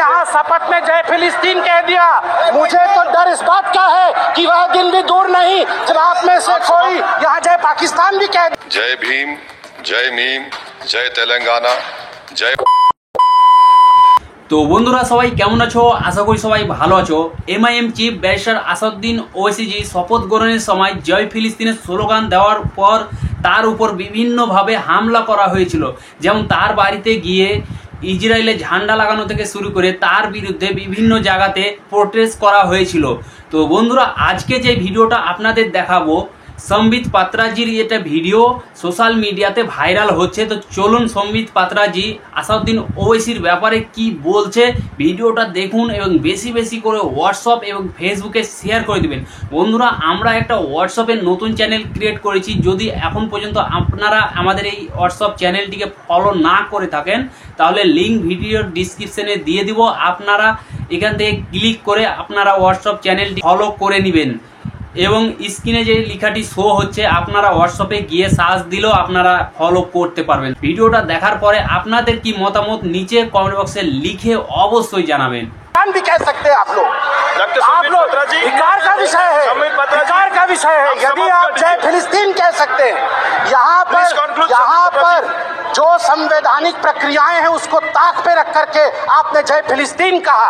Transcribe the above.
यहाँ शपथ में जय फिलिस्तीन कह दिया। मुझे तो डर इस बात का है कि वह दिन भी दूर नहीं जब आप में से कोई यहाँ जय पाकिस्तान भी कह दे। जय भीम, जय मीम, जय तेलंगाना, जय। তো বন্ধুরা সবাই কেমন আছো? আশা করি সবাই ভালো আছো। এমআইএম চিফ ব্যারিস্টার আসাদউদ্দিন ওয়েসিজি শপথ গ্রহণের সময় জয় ফিলিস্তিনের স্লোগান দেওয়ার পর তার উপর বিভিন্নভাবে হামলা করা হয়েছিল। যেমন তার বাড়িতে গিয়ে ইসরায়েলের ঝান্ডা লাগানো থেকে শুরু করে তার বিরুদ্ধে বিভিন্ন জায়গাতে প্রোটেস্ট করা হয়েছিল। তো বন্ধুরা আজকে যে ভিডিওটা আপনাদের দেখাবো সম্বিত পাত্রাজির এটা ভিডিও সোশ্যাল মিডিয়াতে ভাইরাল হচ্ছে। তো চলুন সম্বিত পাত্রাজি আসাদউদ্দিন ওওয়াইসির ব্যাপারে কি বলছে ভিডিওটা দেখুন এবং বেশি বেশি করে হোয়াটসঅ্যাপ এবং ফেসবুকে শেয়ার করে দিবেন। বন্ধুরা আমরা একটা হোয়াটসঅ্যাপের নতুন চ্যানেল ক্রিয়েট করেছি। যদি এখন পর্যন্ত আপনারা আমাদের এই হোয়াটসঅ্যাপ চ্যানেলটিকে ফলো না করে থাকেন তাহলে লিঙ্ক ভিডিওর ডিসক্রিপশনে দিয়ে দিব। আপনারা এখান থেকে ক্লিক করে আপনারা হোয়াটসঅ্যাপ চ্যানেলটি ফলো করে নেবেন এবং স্ক্রিনে যে লেখাটি শো হচ্ছে আপনারা হোয়াটসঅ্যাপে গিয়ে সার্চ দিলেও আপনারা ফলো করতে পারবেন। ভিডিওটা দেখার পরে আপনাদের কি মতামত নিচে কমেন্ট বক্সে লিখে অবশ্যই জানাবেন। भी कह सकते हैं आप लोग धिक्कार का विषय है, धिक्कार का विषय है। यदि आप जय फिलिस्तीन कह सकते हैं, यहाँ पर जो संवैधानिक प्रक्रियाएं हैं उसको ताक पे रख करके आपने जय फिलिस्तीन कहा।